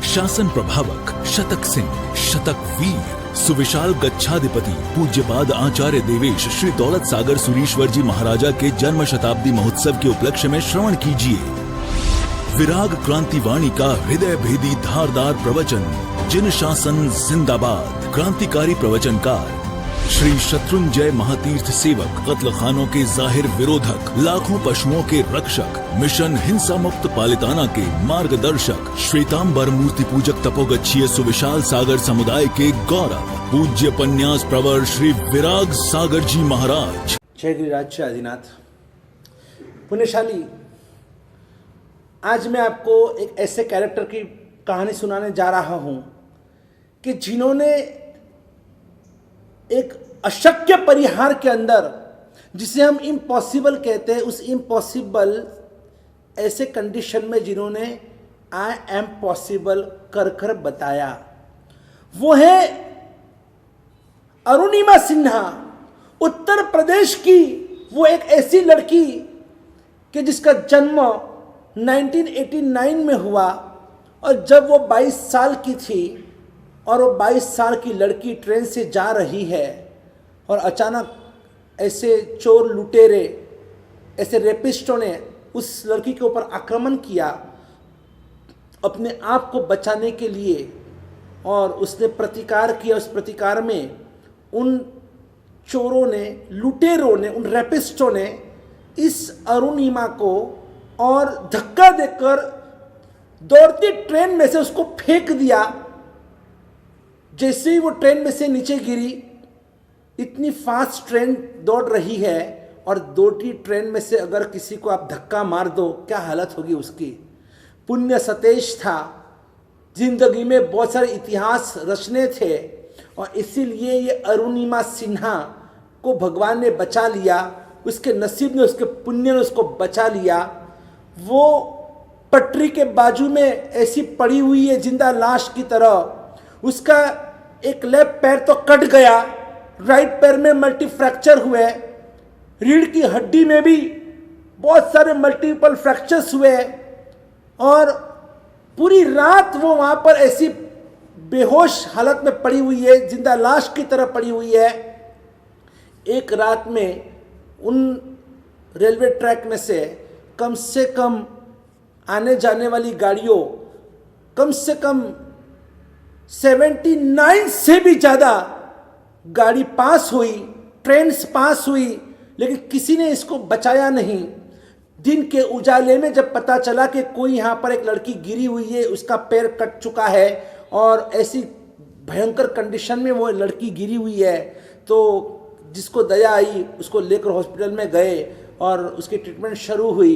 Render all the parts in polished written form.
शासन प्रभावक शतक सिंह, शतक वीर, सुविशाल गच्छाधिपति पूज्यपाद आचार्य देवेश श्री दौलत सागर सुरीश्वर जी महाराजा के जन्म शताब्दी महोत्सव के उपलक्ष्य में श्रवण कीजिए विराग क्रांतिवाणी का हृदय भेदी धारदार प्रवचन। जिन शासन जिंदाबाद। क्रांतिकारी प्रवचनकार श्री शत्रुंजय महातीर्थ सेवक, कत्ल खानों के जाहिर विरोधक, लाखों पशुओं के रक्षक, मिशन हिंसा मुक्त पालिताना के मार्गदर्शक, श्वेतांबर मूर्ति पूजक तपोगच्छीय सुविशाल सागर समुदाय के गौरव, पूज्य पन्यास प्रवर श्री विराग सागर जी महाराज। जय गिरिराज आदिनाथ। पुण्यशाली, आज मैं आपको एक ऐसे कैरेक्टर की कहानी सुनाने जा रहा हूं कि जिन्होंने एक अशक्य परिहार के अंदर, जिसे हम इम्पॉसिबल कहते हैं, उस इम्पॉसिबल ऐसे कंडीशन में जिन्होंने आई एम पॉसिबल कर कर बताया, वो है अरुणिमा सिन्हा, उत्तर प्रदेश की वो एक ऐसी लड़की कि जिसका जन्म 1989 में हुआ और जब वो 22 साल की थी और वो 22 साल की लड़की ट्रेन से जा रही है और अचानक ऐसे चोर लुटेरे, ऐसे रेपिस्टों ने उस लड़की के ऊपर आक्रमण किया अपने आप को बचाने के लिए, और उसने प्रतिकार किया। उस प्रतिकार में उन चोरों ने, लुटेरों ने, उन रेपिस्टों ने इस अरुणिमा को और धक्का देकर दौड़ती ट्रेन में से उसको फेंक दिया। जैसे ही वो ट्रेन में से नीचे गिरी, इतनी फास्ट ट्रेन दौड़ रही है और दौड़ती ट्रेन में से अगर किसी को आप धक्का मार दो, क्या हालत होगी उसकी। पुण्य सतेज था, जिंदगी में बहुत सारे इतिहास रचने थे और इसीलिए ये अरुणिमा सिन्हा को भगवान ने बचा लिया, उसके नसीब ने, उसके पुण्य ने उसको बचा लिया। वो पटरी के बाजू में ऐसी पड़ी हुई है जिंदा लाश की तरह। उसका एक लेफ्ट पैर तो कट गया, राइट पैर में मल्टी फ्रैक्चर हुए, रीढ़ की हड्डी में भी बहुत सारे मल्टीपल फ्रैक्चर्स हुए और पूरी रात वो वहाँ पर ऐसी बेहोश हालत में पड़ी हुई है, जिंदा लाश की तरह पड़ी हुई है। एक रात में उन रेलवे ट्रैक में से कम आने जाने वाली गाड़ियों कम से कम 79 से भी ज़्यादा गाड़ी पास हुई, ट्रेन्स पास हुई, लेकिन किसी ने इसको बचाया नहीं। दिन के उजाले में जब पता चला कि कोई यहाँ पर एक लड़की गिरी हुई है, उसका पैर कट चुका है और ऐसी भयंकर कंडीशन में वो लड़की गिरी हुई है, तो जिसको दया आई उसको लेकर हॉस्पिटल में गए और उसकी ट्रीटमेंट शुरू हुई।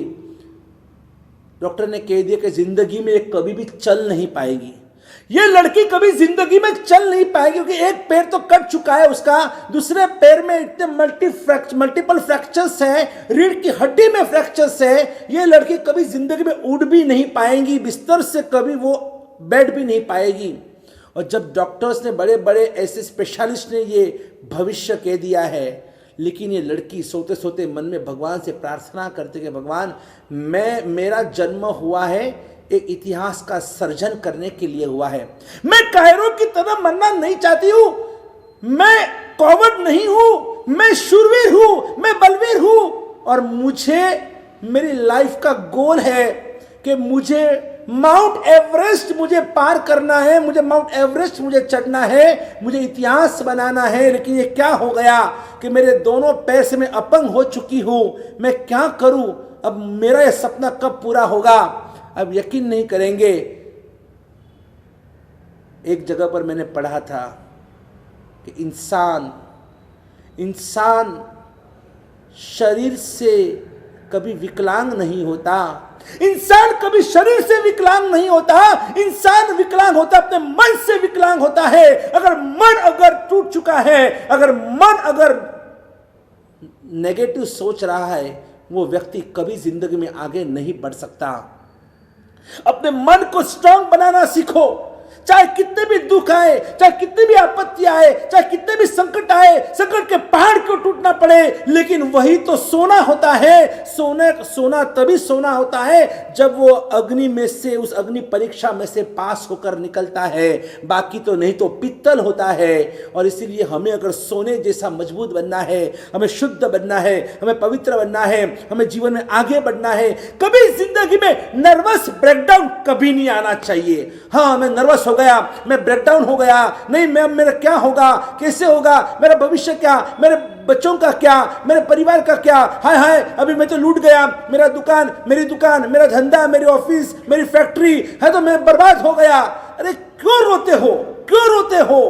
डॉक्टर ने कह दिया कि जिंदगी में ये कभी भी चल नहीं पाएगी, ये लड़की कभी जिंदगी में चल नहीं पाएगी, क्योंकि एक पैर तो कट चुका है उसका, दूसरे पैर में इतने मल्टीपल फ्रैक्चर्स हैं, रीढ़ की हड्डी में फ्रैक्चर्स है। ये लड़की कभी जिंदगी में उठ भी नहीं पाएगी, बिस्तर से कभी वो बैठ भी नहीं पाएगी। और जब डॉक्टर्स ने, बड़े बड़े ऐसे स्पेशलिस्ट ने ये भविष्य कह दिया है, लेकिन ये लड़की सोते सोते मन में भगवान से प्रार्थना करते कि भगवान, मेरा जन्म हुआ है एक इतिहास का सर्जन करने के लिए हुआ है। मैं कायरों की तरह मरना नहीं चाहती हूं, मैं कौवट नहीं हूं, मैं शूरवीर हूं, मैं बलवीर हूं, और मुझे, मेरी लाइफ का गोल है कि मुझे माउंट एवरेस्ट मुझे पार करना है, मुझे माउंट एवरेस्ट मुझे चढ़ना है, मुझे इतिहास बनाना है। लेकिन ये क्या हो गया कि मेरे दोनों पैर से मैं अपंग हो चुकी हूं, मैं क्या करूं, अब मेरा ये सपना कब पूरा होगा। अब यकीन नहीं करेंगे, एक जगह पर मैंने पढ़ा था कि इंसान शरीर से कभी विकलांग नहीं होता, इंसान कभी शरीर से विकलांग नहीं होता, इंसान विकलांग होता अपने मन से विकलांग होता है। अगर मन टूट चुका है, अगर मन नेगेटिव सोच रहा है, वो व्यक्ति कभी जिंदगी में आगे नहीं बढ़ सकता। अपने मन को स्ट्रांग बनाना सीखो। चाहे कितने भी दुख आए, चाहे कितनी भी आपत्ति आए, चाहे कितने भी संकट आए, संकट के पहाड़ क्यों टूटना पड़े, लेकिन वही तो सोना होता है। सोना तभी सोना होता है जब वो अग्नि में से, उस अग्नि परीक्षा में से पास होकर निकलता है, बाकी तो नहीं तो पित्तल होता है। और इसीलिए हमें अगर सोने जैसा मजबूत बनना है, हमें शुद्ध बनना है, हमें पवित्र बनना है, हमें जीवन में आगे बढ़ना है, कभी जिंदगी में नर्वस ब्रेकडाउन कभी नहीं आना चाहिए। हाँ, मैं नर्वस हो गया, मैं ब्रेकडाउन हो गया, नहीं मैं मेरा क्या होगा, कैसे होगा, मेरा भविष्य क्या, मेरे बच्चों का क्या, मेरे परिवार का क्या, हाय हाय अभी मैं तो लूट गया, मेरा दुकान, मेरी दुकान, मेरा धंधा, मेरी ऑफिस, मेरी फैक्ट्री है तो मैं बर्बाद हो गया। अरे क्यों रोते हो, क्यों रोते हो,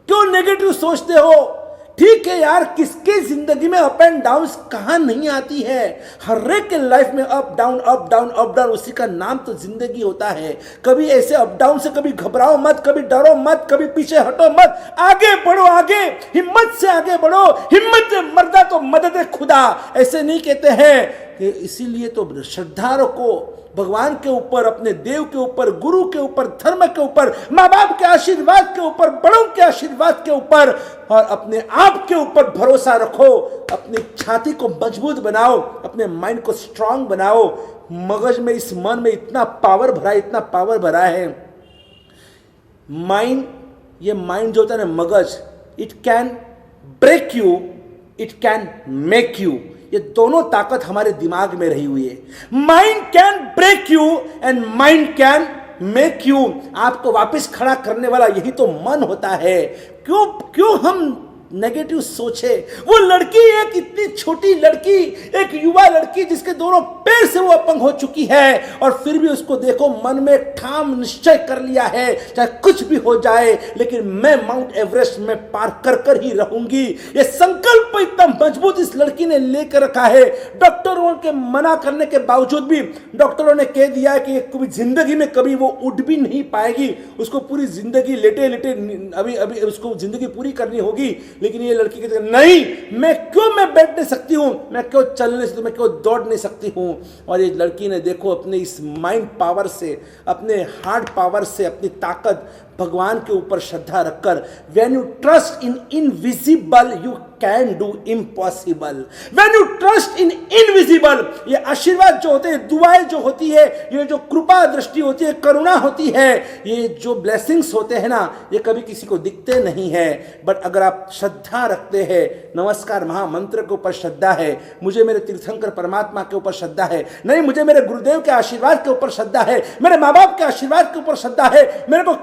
क्यों नेगेटिव सोचते हो? ठीक है यार, किसके जिंदगी में अप एंड डाउन कहां नहीं आती है? हर एक के लाइफ में up down up down up down, उसी का नाम तो जिंदगी होता है। कभी ऐसे अप डाउन से कभी घबराओ मत, कभी डरो मत, कभी पीछे हटो मत, आगे बढ़ो, आगे हिम्मत से आगे बढ़ो। हिम्मत मर्दा तो मदद खुदा, ऐसे नहीं कहते हैं? इसीलिए तो श्रद्धाओं को भगवान के ऊपर, अपने देव के ऊपर, गुरु के ऊपर, धर्म के ऊपर, माँ बाप के आशीर्वाद के ऊपर, बड़ों के आशीर्वाद के ऊपर और अपने आप के ऊपर भरोसा रखो। अपनी छाती को मजबूत बनाओ, अपने माइंड को स्ट्रांग बनाओ। मगज में, इस मन में इतना पावर भरा, इतना पावर भरा है। माइंड, ये माइंड जो होता है ना, मगज, it can break you, it can make you. ये दोनों ताकत हमारे दिमाग में रही हुई है। Mind can break you and mind can make you. आपको वापस खड़ा करने वाला यही तो मन होता है। क्यों हम नेगेटिव सोचे? वो लड़की, एक इतनी छोटी लड़की, एक युवा लड़की जिसके दोनों पैर से वो अपंग हो चुकी है, और फिर भी उसको देखो, मन में ठाम निश्चय कर लिया है, चाहे कुछ भी हो जाए लेकिन मैं माउंट एवरेस्ट में पार कर कर ही रहूंगी। ये संकल्प इतना मजबूत इस लड़की ने लेकर रखा है। डॉक्टरों के मना करने के बावजूद भी डॉक्टरों ने कह दिया है कि कभी जिंदगी में कभी वो उठ भी नहीं पाएगी, उसको पूरी जिंदगी लेटे लेटे अभी उसको जिंदगी पूरी करनी होगी। लेकिन ये लड़की कहती है नहीं, मैं बैठ नहीं सकती हूं, मैं क्यों चल नहीं सकती, मैं क्यों दौड़ नहीं सकती हूं। और ये लड़की ने देखो अपने इस माइंड पावर से, अपने हार्ट पावर से, अपनी ताकत, भगवान के ऊपर श्रद्धा रखकर, when you trust in invisible you can do impossible. When you trust in invisible, ये आशीर्वाद जो होते हैं, दुआएं जो होती है, ये जो कृपा दृष्टि होती है, करुणा होती है, ये जो ब्लेसिंग्स होते हैं ना, ये कभी किसी को दिखते नहीं है। बट अगर आप श्रद्धा रखते हैं, नमस्कार महामंत्र के ऊपर श्रद्धा है, मुझे मेरे तीर्थंकर परमात्मा के ऊपर श्रद्धा है, नहीं मुझे मेरे गुरुदेव के आशीर्वाद के ऊपर श्रद्धा है, मेरे माँ बाप के आशीर्वाद के ऊपर श्रद्धा है, मेरे को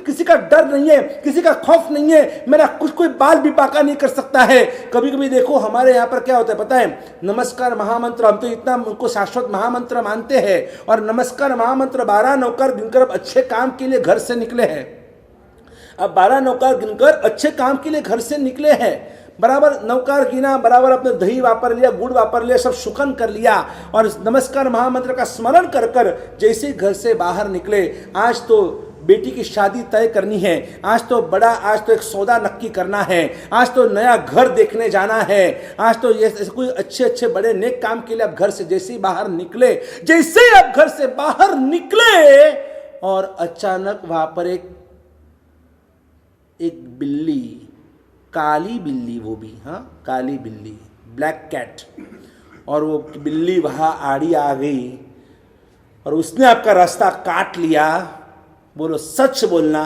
किसी का डर नहीं है, किसी का खौफ नहीं है, मेरा कुछ कोई बाल भी बाका नहीं कर सकता है। कभी कभी देखो हमारे यहाँ पर क्या होता है पता है, नमस्कार महामंत्र, हम तो इतना उनको शाश्वत महामंत्र मानते हैं, और नमस्कार महामंत्र 12 नौकर गिनकर अब अच्छे काम के लिए घर से निकले हैं। अब 12 नौकर गिनकर अच्छे काम के लिए घर से निकले हैं, बराबर नौकार गिना, बराबर अपने दही वापर लिया, गुड़ वापर लिया, सब शुकन कर लिया, और नमस्कार महामंत्र का स्मरण कर कर जैसे घर से बाहर निकले। आज तो बेटी की शादी तय करनी है, आज तो एक सौदा नक्की करना है, आज तो नया घर देखने जाना है, आज तो ये कोई अच्छे बड़े नेक काम के लिए आप घर से जैसे ही बाहर निकले, जैसे ही आप घर से बाहर निकले, और अचानक वहां पर एक बिल्ली, काली बिल्ली, वो भी, हाँ काली बिल्ली, ब्लैक कैट, और वो बिल्ली वहां आड़ी आ गई और उसने आपका रास्ता काट लिया। बोलो सच बोलना,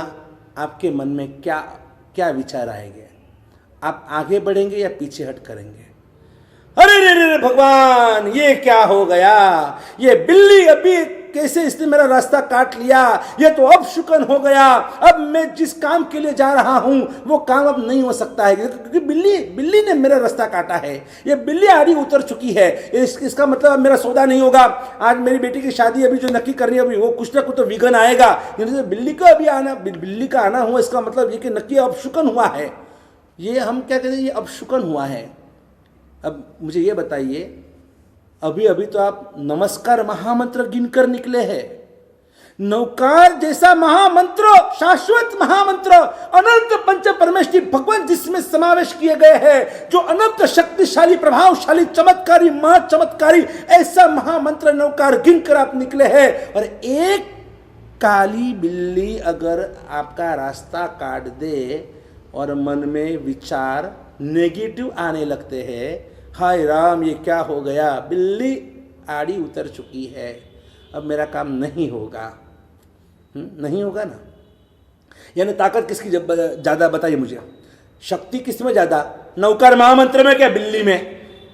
आपके मन में क्या विचार आएंगे? आप आगे बढ़ेंगे या पीछे हट करेंगे? अरे रे भगवान, ये क्या हो गया? ये बिल्ली अभी कैसे इसने मेरा रास्ता काट लिया, ये तो अब शुकन हो गया, अब मैं जिस काम के लिए जा रहा हूं वो काम अब नहीं हो सकता है, क्योंकि बिल्ली ने मेरा रास्ता काटा है, ये बिल्ली आड़ी उतर चुकी है, इसका मतलब मेरा सौदा नहीं होगा। आज मेरी बेटी की शादी अभी जो नक्की करनी है, अभी वो कुछ ना कुछ तो विघन आएगा। बिल्ली का आना हुआ, इसका मतलब ये कि नक्की अब शुकन हुआ है। ये हम क्या कहते हैं, ये अब शुकन हुआ है। अब मुझे ये बताइए, अभी तो आप नमस्कार महामंत्र गिनकर निकले हैं, नौकार जैसा महामंत्र, शाश्वत महामंत्र, अनंत पंच परमेष्टि भगवान जिसमें समावेश किए गए हैं, जो अनंत शक्तिशाली, प्रभावशाली, चमत्कारी, महाचमत्कारी, ऐसा महामंत्र नौकार गिनकर आप निकले हैं, और एक काली बिल्ली अगर आपका रास्ता काट दे और मन में विचार नेगेटिव आने लगते हैं, हाय राम ये क्या हो गया, बिल्ली आड़ी उतर चुकी है, अब मेरा काम नहीं होगा, नहीं होगा ना। यानी ताकत किसकी ज़्यादा बताइए मुझे, शक्ति किस में ज़्यादा, नौकर महामंत्र में क्या बिल्ली में,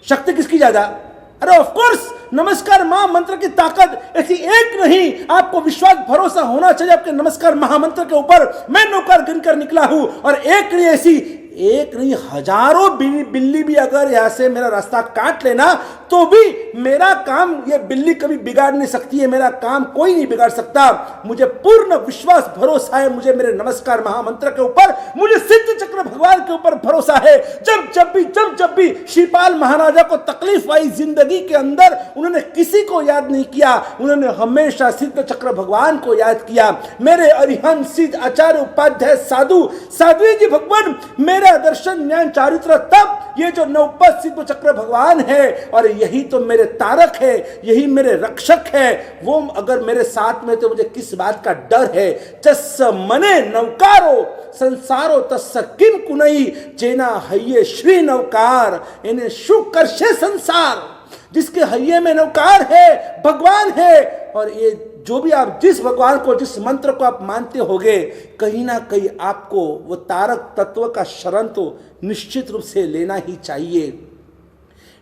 शक्ति किसकी ज़्यादा? अरे ऑफ कोर्स नमस्कार महामंत्र की ताकत ऐसी एक नहीं, आपको विश्वास भरोसा होना चाहिए आपके नमस्कार महामंत्र के ऊपर। मैं नौकर गिनकर निकला हूं और एक नहीं, ऐसी एक नहीं हजारों बिल्ली भी अगर यहां से मेरा रास्ता काट लेना तो भी मेरा काम ये बिल्ली कभी बिगाड़ नहीं सकती है, मेरा काम कोई नहीं बिगाड़ सकता। मुझे पूर्ण विश्वास भरोसा है, मुझे मेरे नमस्कार महामंत्र के ऊपर, मुझे सिद्ध चक्र भगवान के ऊपर भरोसा है। जब भी श्रीपाल महाराजा को तकलीफ आई जिंदगी के अंदर, उन्होंने किसी को याद नहीं किया, उन्होंने हमेशा सिद्ध चक्र भगवान को याद किया। मेरे अरिहंत सिद्ध आचार्य उपाध्याय साध्वी जी भगवान मेरा दर्शन ज्ञान चारित्र तब ये जो नवपद सिद्ध चक्र भगवान है, और यही तो मेरे तारक है, यही मेरे रक्षक है। वो अगर मेरे साथ में तो मुझे किस बात का डर है। जस मने नौकारो संसारो तस् किम कुनई, जेना हये श्री नौकार इन्हें शु करशे संसार। जिसके हये में नौकार है भगवान है, और ये जो भी आप जिस भगवान को जिस मंत्र को आप मानते होगे, कहीं ना कहीं आपको वो तारक तत्व का शरण तो निश्चित रूप से लेना ही चाहिए।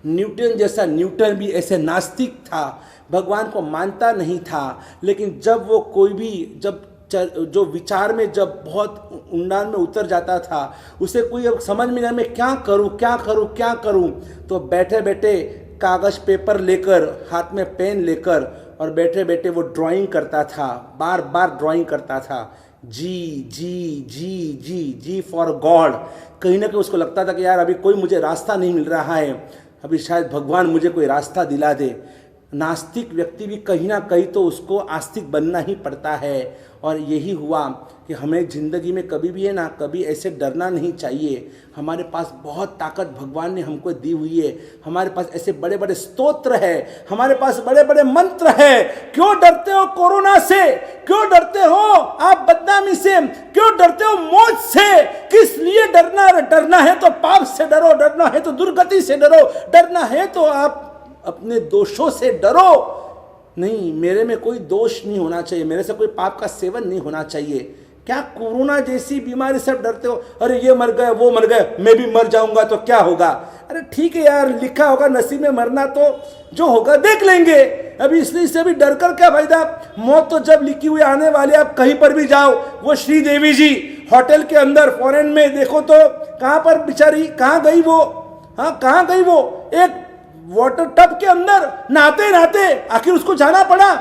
न्यूटन जैसा न्यूटन भी ऐसे नास्तिक था, भगवान को मानता नहीं था, लेकिन जब वो कोई भी जो विचार में जब बहुत ऊंडान में उतर जाता था, उसे कोई अब समझ में नहीं, मैं क्या करूं, तो बैठे बैठे कागज पेपर लेकर, हाथ में पेन लेकर और बैठे बैठे वो ड्राइंग करता था, बार बार ड्राइंग करता था। जी फॉर गॉड। कहीं ना कहीं उसको लगता था कि यार अभी कोई मुझे रास्ता नहीं मिल रहा है, अभी शायद भगवान मुझे कोई रास्ता दिला दे। नास्तिक व्यक्ति भी कहीं ना कहीं तो उसको आस्तिक बनना ही पड़ता है। और यही हुआ कि हमें ज़िंदगी में कभी भी है ना, कभी ऐसे डरना नहीं चाहिए। हमारे पास बहुत ताकत भगवान ने हमको दी हुई है, हमारे पास ऐसे बड़े बड़े स्तोत्र है, हमारे पास बड़े बड़े मंत्र है। क्यों डरते हो कोरोना से, क्यों डरते हो आप बदनामी से, क्यों डरते हो मौत से? किस लिए डरना है तो पाप से डरो, डरना है तो दुर्गति से डरो, डरना है तो आप अपने दोषों से डरो। नहीं, मेरे में कोई दोष नहीं होना चाहिए, मेरे से कोई पाप का सेवन नहीं होना चाहिए। क्या कोरोना जैसी बीमारी से डरते हो? अरे ये मर गए, वो मर गए, मैं भी मर जाऊंगा तो क्या होगा? अरे ठीक है यार, लिखा होगा नसीब में मरना, तो जो होगा देख लेंगे। अभी इससे भी डर कर क्या फायदा? मौत तो जब लिखी हुई आने वाली, आप कहीं पर भी जाओ। वो श्रीदेवी जी होटल के अंदर फॉरेन में देखो तो कहाँ पर बिचारी, कहाँ गई वो? हाँ, कहाँ गई वो? एक वाटर टब के अंदर नहाते नहाते आखिर उसको जाना पड़ा।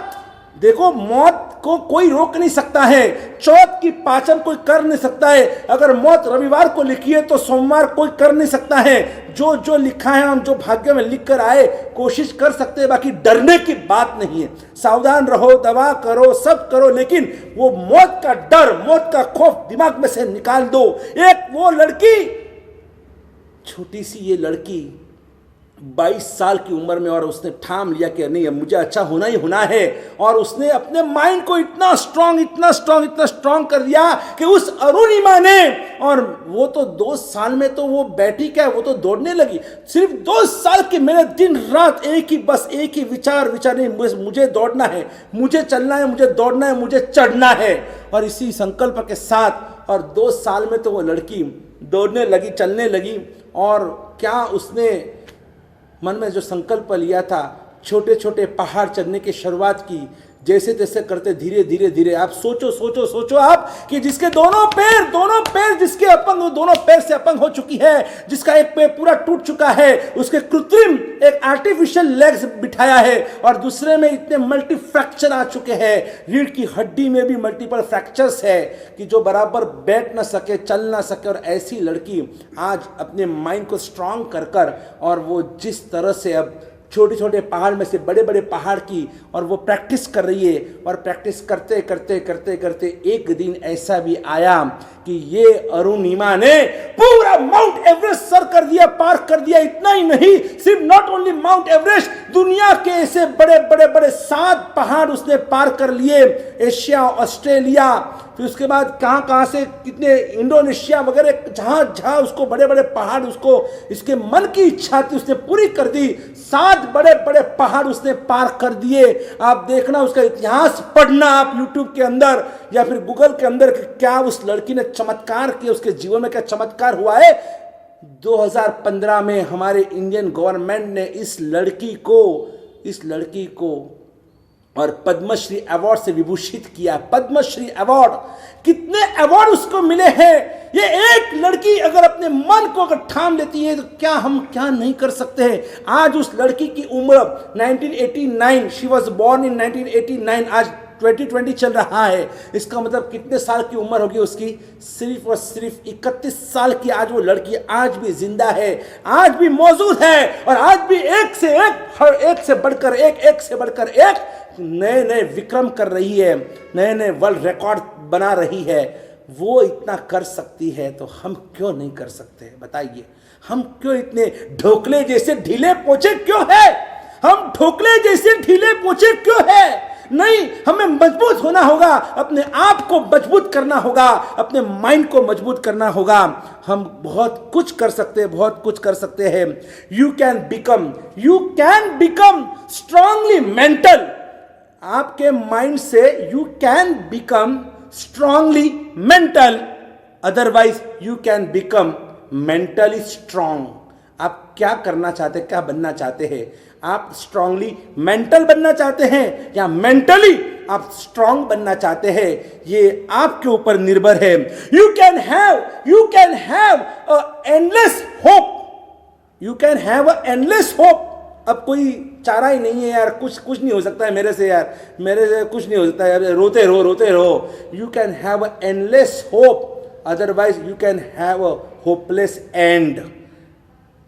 देखो, मौत को कोई रोक नहीं सकता है, चौथ की पाचन कोई कर नहीं सकता है। अगर मौत रविवार को लिखी है तो सोमवार कोई कर नहीं सकता है। जो लिखा है, हम जो भाग्य में लिख कर आए, कोशिश कर सकते हैं, बाकी डरने की बात नहीं है। सावधान रहो, दवा करो, सब करो, लेकिन वो मौत का डर, मौत का खौफ दिमाग में से निकाल दो। एक वो लड़की, छोटी सी ये लड़की 22 साल की उम्र में, और उसने ठाम लिया कि नहीं, अब मुझे अच्छा होना ही होना है। और उसने अपने माइंड को इतना स्ट्रांग कर दिया कि उस अरुणिमा ने, और वो तो 2 साल में तो वो बैठी क्या, वो तो दौड़ने लगी। सिर्फ 2 साल की मेहनत, दिन रात एक ही विचार नहीं, मुझे दौड़ना है, मुझे चलना है, मुझे दौड़ना है, मुझे चढ़ना है। और इसी संकल्प के साथ, और 2 साल में तो वो लड़की दौड़ने लगी, चलने लगी। और क्या उसने मन में जो संकल्प लिया था, छोटे छोटे पहाड़ चढ़ने की शुरुआत की, जैसे तैसे करते धीरे धीरे आप सोचो आप कि जिसके दोनों पैर जिसके अपंग, दोनों पैर से अपंग हो चुकी है, जिसका एक पैर पूरा टूट चुका है, उसके कृत्रिम एक आर्टिफिशियल लेग्स बिठाया है, और दूसरे में इतने मल्टी फ्रैक्चर आ चुके हैं, रीढ़ की हड्डी में भी मल्टीपल फ्रैक्चर्स है कि जो बराबर बैठ ना सके, चल ना सके। और ऐसी लड़की आज अपने माइंड को स्ट्रांग कर और वो जिस तरह से अब छोटे छोटे पहाड़ में से बड़े बड़े पहाड़ की, और वो प्रैक्टिस कर रही है। और प्रैक्टिस करते एक दिन ऐसा भी आया कि ये अरुणिमा ने पूरा माउंट एवरेस्ट सर कर दिया, पार कर दिया। इतना ही नहीं, सिर्फ नॉट ओनली माउंट एवरेस्ट, दुनिया के ऐसे बड़े बड़े बड़े 7 पहाड़ उसने पार कर लिए। एशिया, ऑस्ट्रेलिया, फिर उसके बाद कहां से कितने, इंडोनेशिया वगैरह, जहां उसको बड़े बड़े पहाड़, उसको इसके मन की इच्छा थी उसने पूरी कर दी। 7 बड़े बड़े पहाड़ उसने पार कर दिए। आप देखना, उसका इतिहास पढ़ना आप यूट्यूब के अंदर या फिर गूगल के अंदर, क्या उस लड़की ने चमत्कार किया, उसके जीवन में क्या चमत्कार हुआ है। 2015 में हमारे इंडियन गवर्नमेंट ने इस लड़की को और पद्मश्री अवार्ड से विभूषित किया। पद्मश्री अवार्ड, कितने अवार्ड उसको मिले हैं। ये एक लड़की अगर अपने मन को अगर ठान लेती है तो क्या हम क्या नहीं कर सकते हैं। आज उस लड़की की उम्र 1989, शी वॉज बॉर्न इन 1989, आज 2020 चल रहा है। इसका मतलब कितने साल की उम्र होगी उसकी, सिर्फ और सिर्फ 31 साल की। आज वो लड़की आज भी जिंदा है, आज भी मौजूद है, और आज भी एक से बढ़कर एक नए नए विक्रम कर रही है, नए नए वर्ल्ड रिकॉर्ड बना रही है। वो इतना कर सकती है तो हम क्यों नहीं कर सकते, बताइए। हम क्यों इतने ढोकले जैसे ढीले पोचे क्यों है, हम ढोकले जैसे ढीले पोचे क्यों है। नहीं, हमें मजबूत होना होगा, अपने आप को मजबूत करना होगा, अपने माइंड को मजबूत करना होगा। हम बहुत कुछ कर सकते हैं। You can become strongly mental. आपके माइंड से you can become strongly mental, otherwise you can become mentally strong. आप क्या करना चाहते हैं, क्या बनना चाहते हैं। आप स्ट्रांगली मेंटल बनना चाहते हैं या मेंटली आप स्ट्रांग बनना चाहते हैं, ये आपके ऊपर निर्भर है। You can have endless hope, you can have endless hope. अब कोई चारा ही नहीं है यार, कुछ नहीं हो सकता है मेरे से यार, मेरे से कुछ नहीं हो सकता है यार, रोते रहो। You can have endless hope, otherwise you can have a hopeless and.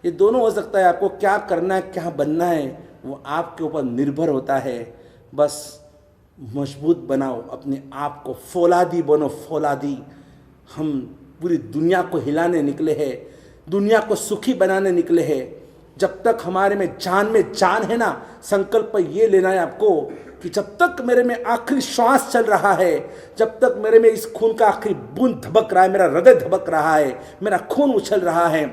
ये दोनों हो सकता है। आपको क्या करना है, क्या बनना है, वो आपके ऊपर निर्भर होता है। बस मजबूत बनाओ अपने आप को, फौलादी बनो, फौलादी। हम पूरी दुनिया को हिलाने निकले हैं, दुनिया को सुखी बनाने निकले हैं। जब तक हमारे में जान है ना, संकल्प ये लेना है आपको कि जब तक मेरे में आखिरी श्वास चल रहा है, जब तक मेरे में इस खून का आखिरी बूंद धबक रहा है, मेरा हृदय धबक रहा है, मेरा खून उछल रहा है,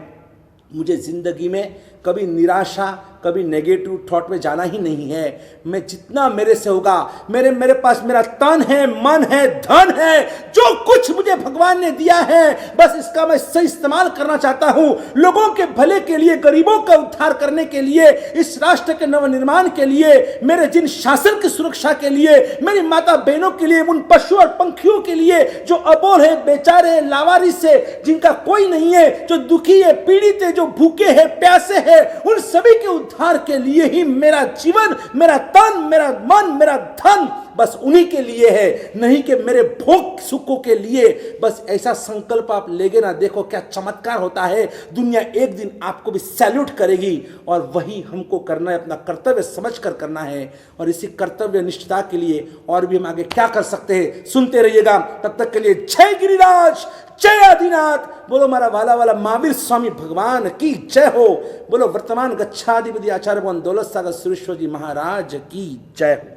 मुझे जिंदगी में कभी निराशा, कभी नेगेटिव थॉट में जाना ही नहीं है। मैं जितना मेरे से होगा, मेरे पास मेरा तन है, मन है, धन है, जो कुछ मुझे भगवान ने दिया है, बस इसका मैं सही इस्तेमाल करना चाहता हूं, लोगों के भले के लिए, गरीबों का उद्धार करने के लिए, इस राष्ट्र के नवनिर्माण के लिए, मेरे जिन शासन की सुरक्षा के लिए, मेरी माता बहनों के लिए, उन पशु और पंखियों के लिए जो अबोल है, बेचारे हैं, लावारिस है, जिनका कोई नहीं है, जो दुखी है, पीड़ित है, जो भूखे हैं, प्यासे हैं, उन सभी के उद्धार के लिए ही मेरा जीवन, मेरा तन, मेरा मन, मेरा धन, बस उन्हीं के लिए है, नहीं कि मेरे भोग सुखों के लिए। बस ऐसा संकल्प आप लेगे ना, देखो क्या चमत्कार होता है। दुनिया एक दिन आपको भी सैल्यूट करेगी, और वही हमको करना है, अपना कर्तव्य समझकर करना है। और इसी कर्तव्य निष्ठता के लिए और भी हम आगे क्या कर सकते हैं, सुनते रहिएगा। तब तक के लिए जय गिरिराज, जय आदिनाथ। बोलो मारा वाला महावीर स्वामी भगवान की जय हो। बोलो वर्तमान गच्छाधिपति आचार्य भगवान दौलत सागर सुरेश्वर जी महाराज की जय हो।